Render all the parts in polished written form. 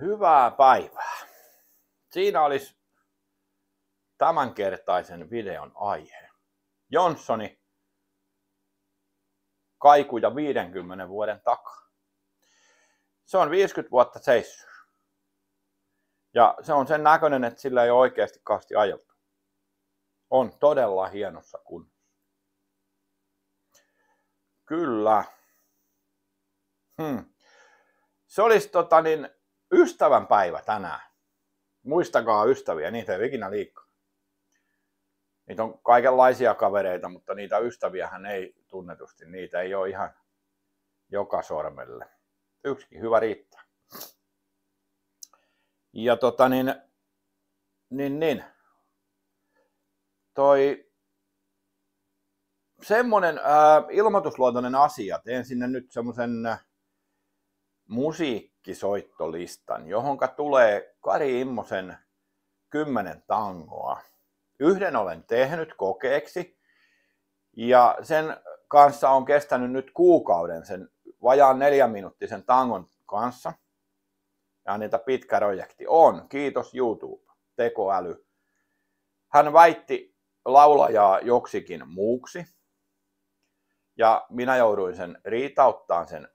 Hyvää päivää. Siinä olisi tämänkertaisen videon aihe. Jonssoni kaikuja 50 vuoden takaa. Se on 50 vuotta seissyt. Ja se on sen näköinen, että sillä ei ole oikeasti kauheasti ajeltu. On todella hienossa kunnossa. Kyllä. Se olisi ystävänpäivä tänään. Muistakaa ystäviä, niitä ei ole ikinä liikaa. Niitä on kaikenlaisia kavereita, mutta niitä ystäviähän ei tunnetusti. Niitä ei ole ihan joka sormelle. Yksikin hyvä riittää. Ja semmonen ilmoitusluontoinen asia. Teen sinne nyt semmoisen musiikkisoittolistan, johonka tulee Kari Immosen 10 tangoa. Yhden olen tehnyt kokeeksi ja sen kanssa on kestänyt nyt kuukauden sen vajaan 4-minuuttisen tangon kanssa. Ja niitä pitkä projekti on. Kiitos YouTube, tekoäly. Hän väitti laulajaa joksikin muuksi. Ja minä jouduin sen riitauttaan sen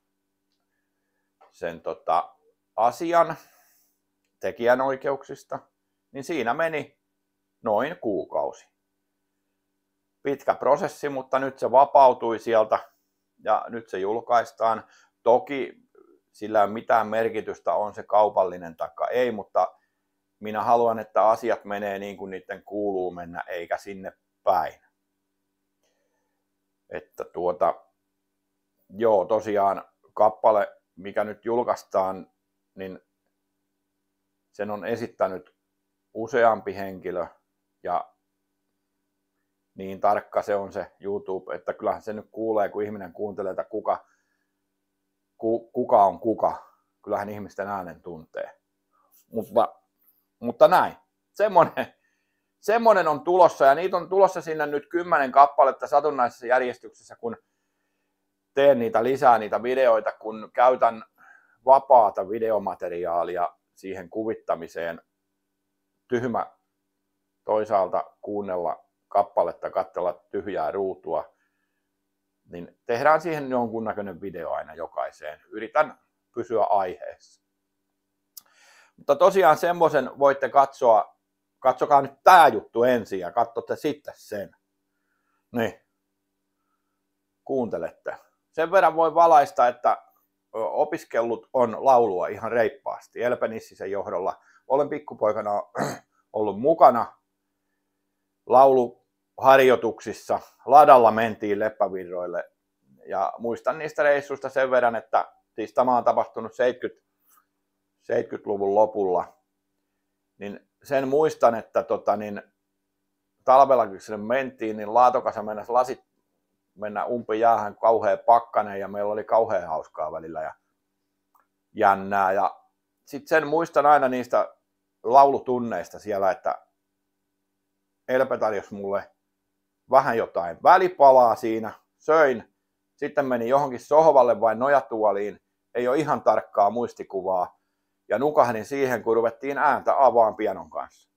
asian tekijänoikeuksista. Niin siinä meni noin kuukausi. Pitkä prosessi, mutta nyt se vapautui sieltä ja nyt se julkaistaan. Toki sillä ei ole mitään merkitystä, on se kaupallinen taikka ei, mutta minä haluan, että asiat menee niin kuin niiden kuuluu mennä, eikä sinne päin. Että tosiaan kappale, mikä nyt julkaistaan, niin sen on esittänyt useampi henkilö ja niin tarkka se on se YouTube, että kyllähän se nyt kuulee, kun ihminen kuuntelee, että kuka on kuka. Kyllähän ihmisten äänen tuntee. Mutta näin. Semmonen on tulossa ja niitä on tulossa sinne nyt 10 kappaletta satunnaisessa järjestyksessä, kun teen niitä lisää niitä videoita, kun käytän vapaata videomateriaalia siihen kuvittamiseen. Tyhmä toisaalta kuunnella kappaletta, katsella tyhjää ruutua, niin tehdään siihen jonkunnäköinen video aina jokaiseen. Yritän pysyä aiheessa. Mutta tosiaan semmoisen voitte katsoa, katsokaa nyt tää juttu ensin ja katsotte sitten sen. Niin, kuuntelette. Sen verran voi valaista, että opiskellut on laulua ihan reippaasti. Elpe Nissisen johdolla. Olen pikkupoikana ollut mukana lauluharjoituksissa. Ladalla mentiin Leppävirroille ja muistan niistä reissuista sen verran, että siis tämä on tapahtunut 70-luvun lopulla. Niin sen muistan, että talvella kun sinne mentiin, niin laatokassa mennessä lasit mennä umpijäähän, kauhea pakkanen ja meillä oli kauhean hauskaa välillä ja jännää. Ja sitten sen muistan aina niistä laulutunneista siellä, että Elpe tarjosi mulle vähän jotain välipalaa siinä, söin, sitten menin johonkin sohvalle vai nojatuoliin, ei ole ihan tarkkaa muistikuvaa, ja nukahdin siihen, kun ruvettiin ääntä avaan pianon kanssa.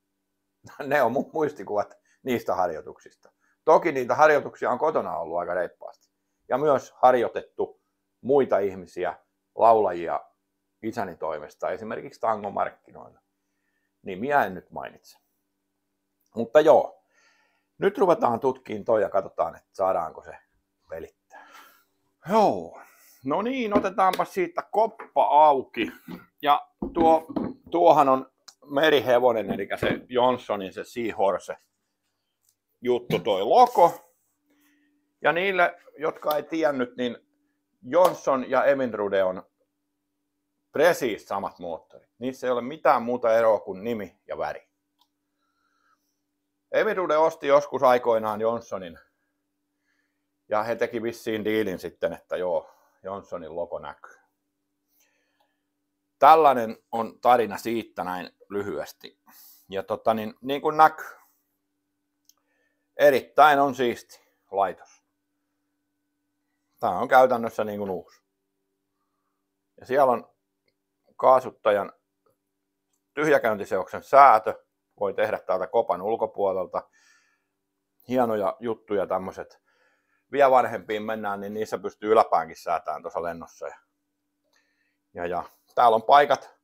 Ne on mun muistikuvat niistä harjoituksista. Toki niitä harjoituksia on kotona ollut aika reippaasti. Ja myös harjoitettu muita ihmisiä, laulajia isäni toimesta, esimerkiksi tangomarkkinoilla. Nimiä en nyt mainitse. Mutta joo, nyt ruvetaan tutkimaan toi ja katsotaan, että saadaanko se pelittää. Joo, no niin, otetaanpa siitä koppa auki. Ja tuohan on merihevonen, eli se Jonssonin se Seahorse juttu, toi logo. Ja niille, jotka ei tiennyt, niin Jonsson ja Evinrude on presiis samat moottorit. Niissä ei ole mitään muuta eroa kuin nimi ja väri. Evinrude osti joskus aikoinaan Jonssonin ja he teki vissiin diilin sitten, että joo, Jonssonin logo näkyy. Tällainen on tarina siitä näin lyhyesti. Ja niin kuin näkyy, erittäin on siisti laitos. Tämä on käytännössä niin kuin uusi. Ja siellä on kaasuttajan tyhjäkäyntiseoksen säätö. Voi tehdä täältä kopan ulkopuolelta. Hienoja juttuja tämmöiset. Vielä vanhempiin mennään, niin niissä pystyy yläpäänkin säätämään tuossa lennossa. Ja täällä on paikat.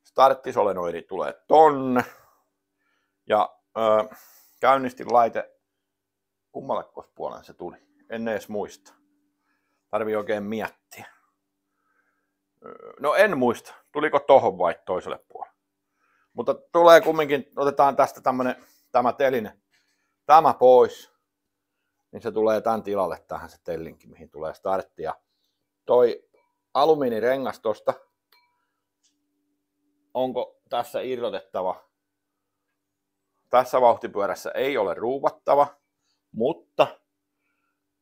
Starttisolenoidi tulee tonne. Ja käynnistinlaite, kummallekos puolen se tuli? En edes muista. Tarvii oikein miettiä. No en muista. Tuliko tohon vai toiselle puolelle? Mutta tulee kumminkin, otetaan tästä tämä teline. Tämä pois. Niin se tulee tämän tilalle tähän se tellinki, mihin tulee startti. Ja toi alumiinirengas tosta. Onko tässä irrotettava? Tässä vauhtipyörässä ei ole ruuvattava, mutta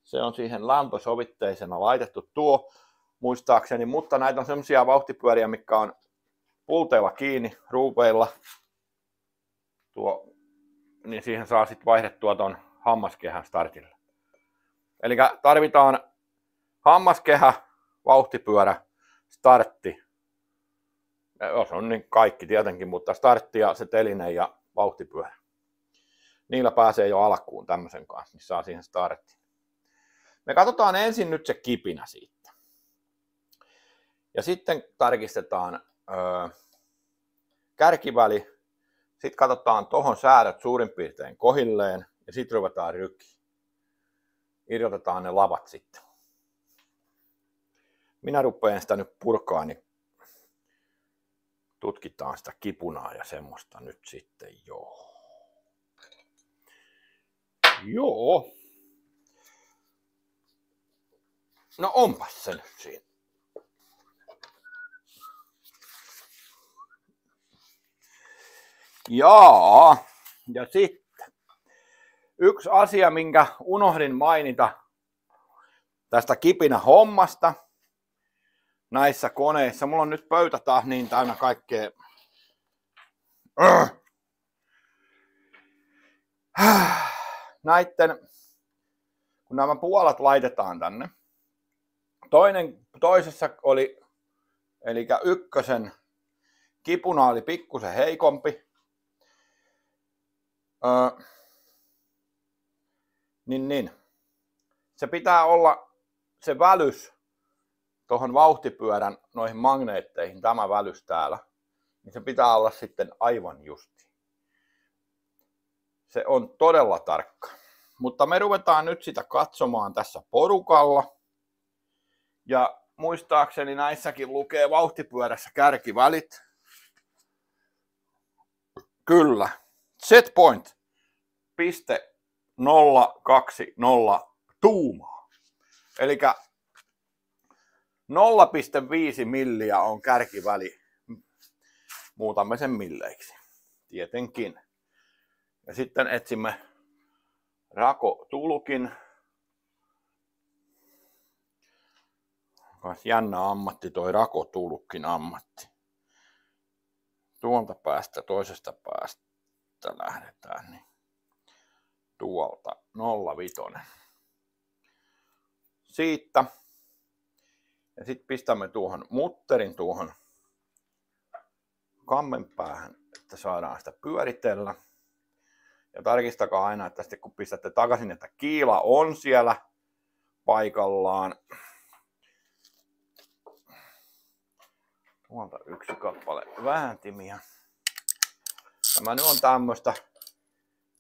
se on siihen lämpösovitteisena laitettu tuo muistaakseni, mutta näitä on semmoisia vauhtipyöriä, mitkä on pulteilla kiinni, ruuveilla, niin siihen saa sitten vaihdettua ton hammaskehän startille. Eli tarvitaan hammaskehä, vauhtipyörä, startti. Se on niin kaikki tietenkin, mutta startti ja se teline ja vauhtipyörä. Niillä pääsee jo alkuun tämmöisen kanssa, niin saa siihen starttiin. Me katsotaan ensin nyt se kipinä siitä. Ja sitten tarkistetaan kärkiväli. Sitten katsotaan tohon säädöt suurin piirtein kohilleen ja sitten ruvetaan rykiin. Irrotetaan ne lavat sitten. Minä rupean sitä nyt purkaa, niin tutkitaan sitä kipunaa ja semmoista nyt sitten, joo. Joo. No onpas se nyt siinä. Jaa, ja sitten yksi asia, minkä unohdin mainita tästä kipinä hommasta näissä koneissa. Mulla on nyt pöytä taas niin täynnä kaikkea. Näitten, kun nämä puolat laitetaan tänne. Toisessa oli, eli ykkösen kipuna oli pikkusen heikompi. Niin. Se pitää olla se välys tuohon vauhtipyörän noihin magneetteihin, tämä välys täällä, niin se pitää olla sitten aivan justi. Se on todella tarkka. Mutta me ruvetaan nyt sitä katsomaan tässä porukalla. Ja muistaakseni näissäkin lukee vauhtipyörässä kärkivälit. Kyllä. Setpoint. 0,20 tuumaa. Eli 0,5 milliä on kärkiväli. Muutamme sen milleiksi. Tietenkin. Ja sitten etsimme rakotulkin. Jännä ammatti toi rakotulkin ammatti. Tuolta päästä, toisesta päästä lähdetään. Niin. Tuolta 0,5. Siitä. Ja sitten pistämme tuohon mutterin tuohon kammen päähän, että saadaan sitä pyöritellä. Ja tarkistakaa aina, että sitten kun pistätte takaisin, että kiila on siellä paikallaan. Tuolta yksi kappale vääntimiä. Tämä nyt on tämmöistä.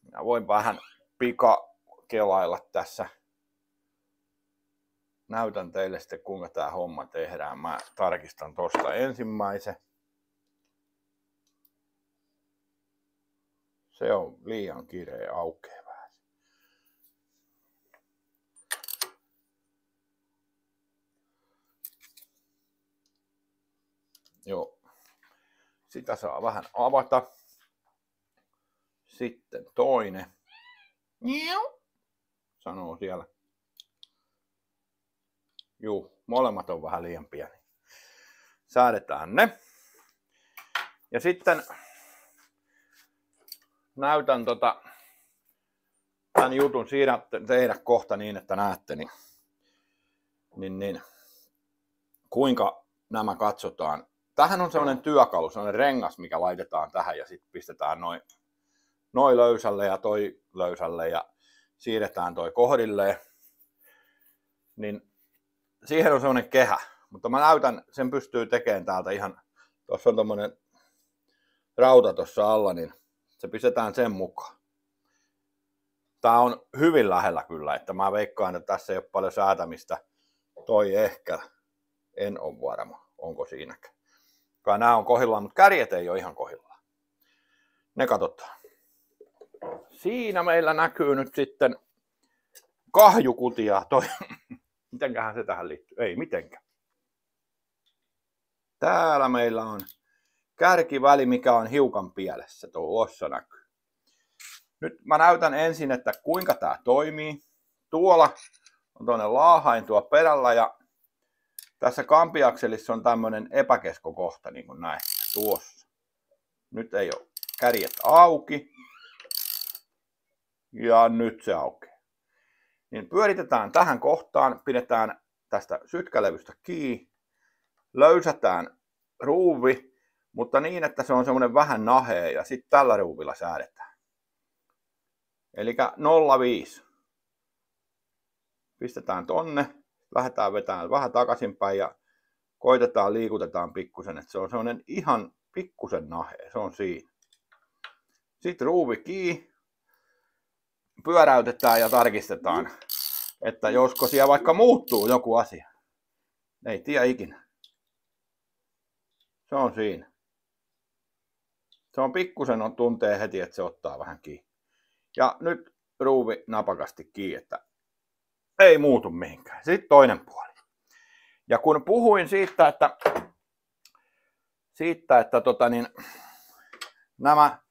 Minä voin vähän pikakelailla tässä. Näytän teille sitten kuinka tämä homma tehdään. Mä tarkistan tosta ensimmäisen. Se on liian kireä aukeaa vähän. Joo. Sitä saa vähän avata. Sitten toinen. Sanoo siellä. Juu, molemmat on vähän liian pieni. Säädetään ne. Ja sitten näytän tämän jutun tehdä kohta niin, että näette, niin kuinka nämä katsotaan tähän on sellainen työkalu, sellainen rengas, mikä laitetaan tähän ja sitten pistetään noin löysälle ja toi löysälle ja siirretään toi kohdilleen. Niin siihen on sellainen kehä, mutta mä näytän, sen pystyy tekemään täältä ihan, tuossa on tommonen rauta tuossa alla, niin se pistetään sen mukaan. Tää on hyvin lähellä kyllä, että mä veikkaan, että tässä ei ole paljon säätämistä. Toi ehkä, en ole varma, onko siinäkään. Kai nää on kohdillaan, mutta kärjet ei ole ihan kohdillaan. Ne katsotaan. Siinä meillä näkyy nyt sitten kahjukutia. Mitenköhän se tähän liittyy? Ei mitenkään. Täällä meillä on kärkiväli, mikä on hiukan pielessä. Tuossa näkyy. Nyt mä näytän ensin, että kuinka tää toimii. Tuolla on tuonne laahain tuo perällä ja tässä kampiakselissa on tämmönen epäkeskokohta, niin kuin näette tuossa. Nyt ei ole kärjet auki. Ja nyt se aukeaa. Niin pyöritetään tähän kohtaan, pidetään tästä sytkälevystä kiinni, löysätään ruuvi, mutta niin, että se on semmoinen vähän nahea ja sitten tällä ruuvilla säädetään. Eli 0,5. Pistetään tonne, lähdetään vetämään vähän takaisinpäin ja koitetaan liikutetaan pikkusen, että se on semmoinen ihan pikkusen nahea, se on siinä. Sitten ruuvi kiinni, pyöräytetään ja tarkistetaan, että josko siellä vaikka muuttuu joku asia. Ei tiedä ikinä. Se on siinä. Se on pikkusen tuntee heti, että se ottaa vähän kiinni. Ja nyt ruuvi napakasti kiinni, että ei muutu mihinkään. Sitten toinen puoli. Ja kun puhuin siitä, että nämä.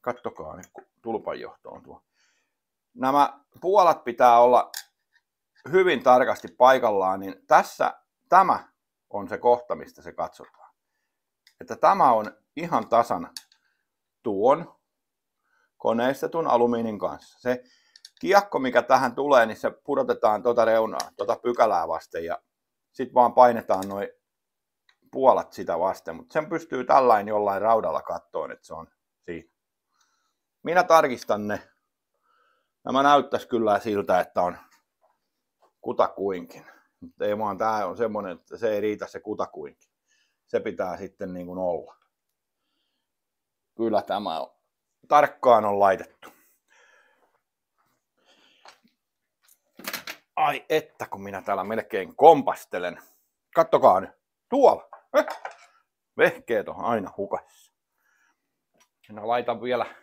Kattokaa nyt, kun tulpanjohto on tuo. Nämä puolat pitää olla hyvin tarkasti paikallaan, niin tämä on se kohta, mistä se katsotaan. Että tämä on ihan tasan tuon koneistetun alumiinin kanssa. Se kiekko, mikä tähän tulee, niin se pudotetaan tuota reunaa, tuota pykälää vasten ja sitten vaan painetaan noin puolat sitä vasten. Mutta sen pystyy tällainen jollain raudalla kattoon, että se on siinä. Minä tarkistan ne. Nämä näyttäisi kyllä siltä, että on kutakuinkin. Mutta ei vaan, tää on semmonen, että se ei riitä se kutakuinkin. Se pitää sitten niin kuin olla. Kyllä tämä on. Tarkkaan on laitettu. Ai että, kun minä täällä melkein kompastelen. Kattokaa nyt. Tuolla. Vehkeet on aina hukassa. Minä laitan vielä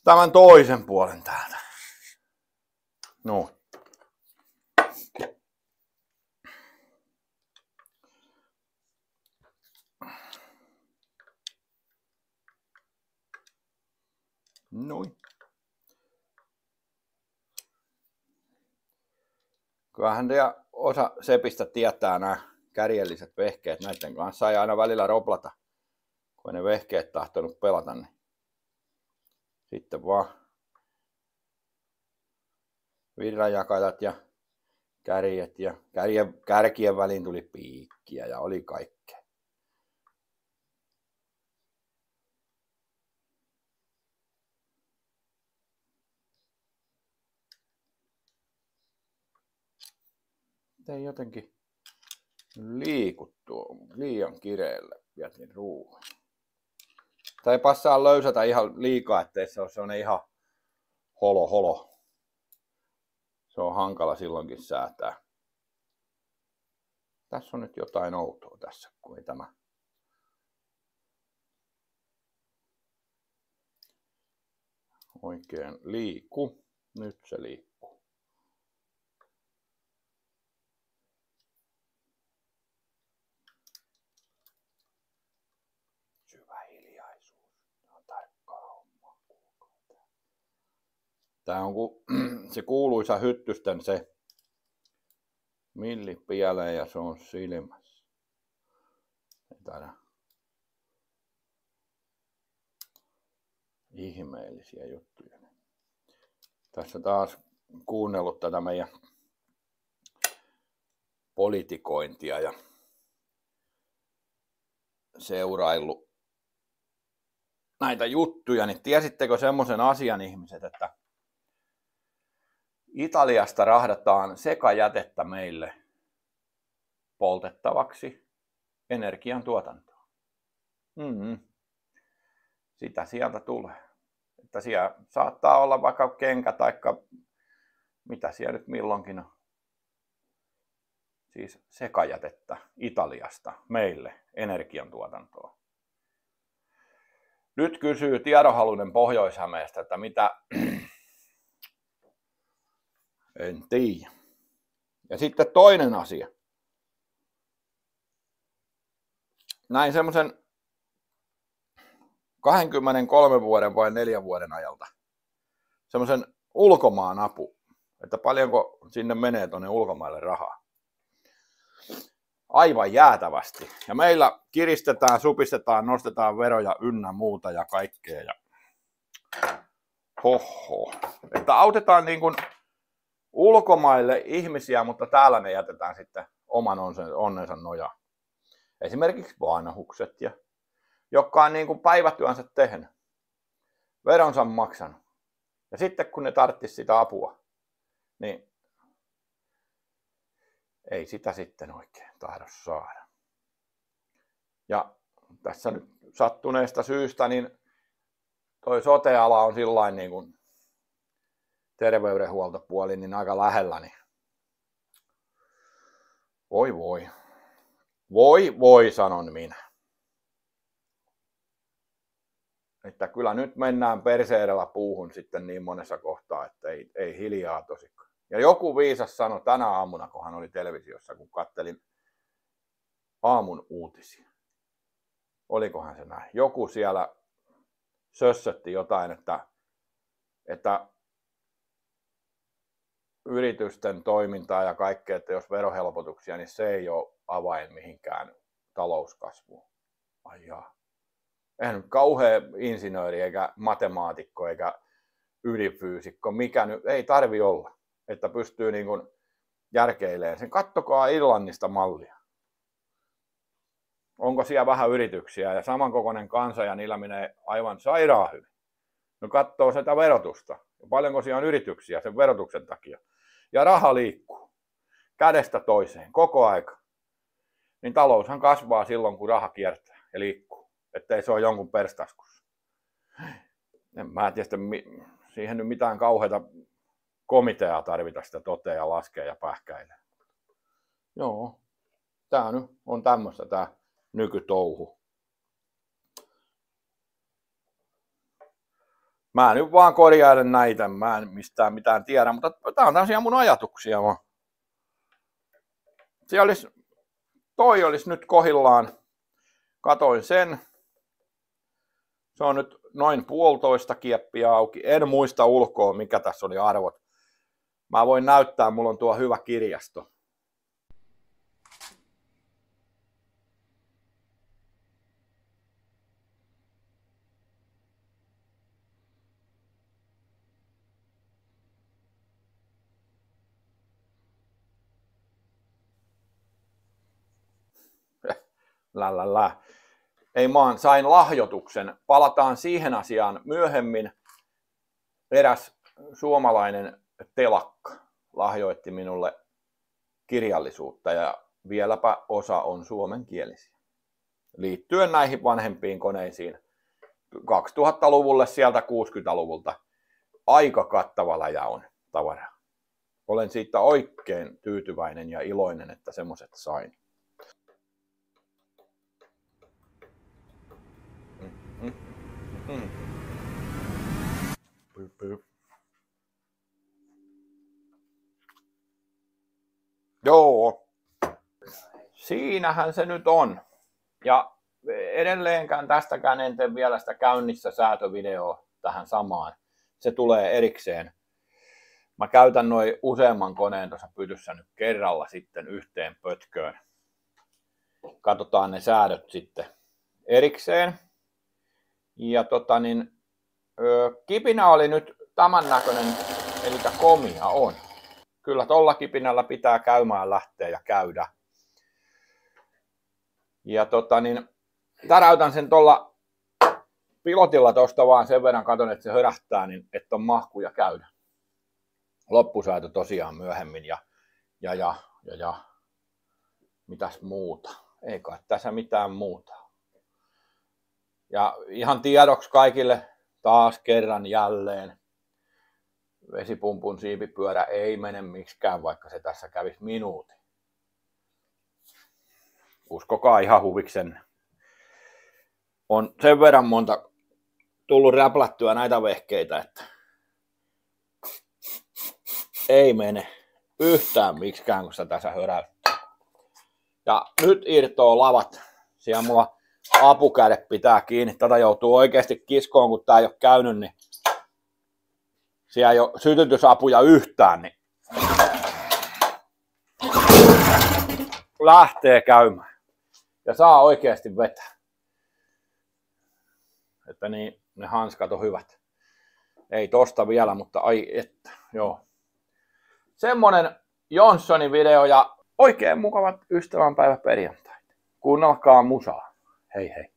tämän toisen puolen täältä. No. Noin. Kyllähän osa sepistä tietää nämä kärjelliset vehkeet. Näiden kanssa ei aina välillä roplata, kun ne vehkeet tahtonut pelata. Niin sitten vaan virranjakajat ja kärjet ja kärkien väliin tuli piikkiä ja oli kaikkea. Ei jotenkin liiku tuo liian kireelle jätin ruuan. Tai ei passaa löysätä ihan liikaa, ettei se ole sellainen ihan holo. Se on hankala silloinkin säätää. Tässä on nyt jotain outoa tässä, kun ei tämä oikein liiku. Nyt se liikkuu. Tää on se kuuluisa Hyttysten se milli pieleen ja se on silmässä. Täällä ihmeellisiä juttuja. Tässä taas kuunnellut tätä meidän politikointia ja seuraillut näitä juttuja, niin tiesittekö semmoisen asian ihmiset, että Italiasta rahdataan sekajätettä meille poltettavaksi energiantuotantoon. Sitä sieltä tulee. Että siellä saattaa olla vaikka kenkä taikka mitä siellä nyt milloinkin on. Siis sekajätettä Italiasta meille energiantuotantoon. Nyt kysyy tiedonhaluinen Pohjois-Hämeestä, että mitä... En tiedä. Ja sitten toinen asia. Näin semmoisen 23 vuoden vai 4 vuoden ajalta semmoisen ulkomaan apu, että paljonko sinne menee tuonne ulkomaille rahaa. Aivan jäätävästi. Ja meillä kiristetään, supistetaan, nostetaan veroja ynnä muuta ja kaikkea. Ja... Hoho. Että autetaan niin kuin ulkomaille ihmisiä, mutta täällä ne jätetään sitten oman onnensa nojaan. Esimerkiksi vanhukset, jotka on niin kuin päivätyönsä tehnyt, veronsa maksanut. Ja sitten kun ne tarvitsisi sitä apua, niin ei sitä sitten oikein tahdo saada. Ja tässä nyt sattuneesta syystä, niin toi sote-ala on sillain niin kuin terveydenhuoltopuoli niin aika lähellä, niin voi sanon minä. Että kyllä nyt mennään perse edellä puuhun sitten niin monessa kohtaa, että ei hiljaa tosikaan. Ja joku viisas sanoi tänä aamuna, kun hän oli televisiossa, kun kattelin aamun uutisia. Olikohan se näin? Joku siellä sössötti jotain, että yritysten toimintaa ja kaikkea, että jos verohelpotuksia, niin se ei ole avain mihinkään talouskasvuun. Ai jaa. Eihän nyt kauhea insinööri eikä matemaatikko eikä ydinfyysikko, mikä nyt ei tarvi olla, että pystyy niin kuin järkeilemään sen. Kattokaa Irlannista mallia. Onko siellä vähän yrityksiä ja samankokoinen kansa ja niillä menee aivan sairaan hyvin. No katsoo sitä verotusta. Ja paljonko siellä on yrityksiä sen verotuksen takia. Ja raha liikkuu kädestä toiseen koko aika. Niin taloushan kasvaa silloin, kun raha kiertää ja liikkuu. Ettei se ole jonkun perstaskussa. En mä tiedä, siihen nyt mitään kauheata komiteaa tarvita sitä totea ja laskea ja pähkäilee. Joo, tää nyt on tämmöistä tää nykytouhu. Mä nyt vaan korjailen näitä, mä en mistään mitään tiedä, mutta tää on tämmöisiä mun ajatuksia vaan. Toi olisi nyt kohillaan, katoin sen. Se on nyt noin 1,5 kieppiä auki. En muista ulkoa, mikä tässä oli arvot. Mä voin näyttää, mulla on tuo hyvä kirjasto. Ei maan, sain lahjoituksen. Palataan siihen asiaan myöhemmin. Eräs suomalainen telakka lahjoitti minulle kirjallisuutta ja vieläpä osa on suomenkielisiä. Liittyen näihin vanhempiin koneisiin 2000-luvulle sieltä 60-luvulta aika kattava läjä on tavaraa. Olen siitä oikein tyytyväinen ja iloinen, että semmoiset sain. Joo, siinähän se nyt on. Ja edelleenkään tästäkään en tee vielä sitä käynnissä säätövideoa tähän samaan. Se tulee erikseen. Mä käytän noin useamman koneen tuossa pytyssä nyt kerralla sitten yhteen pötköön. Katsotaan ne säädöt sitten erikseen. Ja kipinä oli nyt tämän näköinen, eli komia on. kyllä tolla kipinällä pitää käymään lähteä ja käydä. Ja täräytän sen tuolla pilotilla tosta vaan sen verran, katon, että se hörähtää, niin että on mahkuja käydä. Loppusäätö tosiaan myöhemmin ja mitäs muuta? Ei kai tässä mitään muuta. Ja ihan tiedoksi kaikille taas kerran jälleen. Vesipumpun siipipyörä ei mene miksikään, vaikka se tässä kävisi minuutin. Uskokaa ihan huviksen. On sen verran monta tullut räplättyä näitä vehkeitä, että ei mene yhtään miksikään, kun sitä tässä höräyttää. Ja nyt irtoo lavat. Siellä mulla apukädet pitää kiinni. Tätä joutuu oikeasti kiskoon, kun tää ei ole käynyt, niin siellä ei ole sytytysapuja yhtään, niin lähtee käymään. Ja saa oikeasti vetää. Että niin, ne hanskat on hyvät. Ei tosta vielä, mutta ai että, joo. Semmonen Jonssonin video ja oikein mukavat ystävänpäivä perjantai. Kuunnelkaa musaa. Hei hei.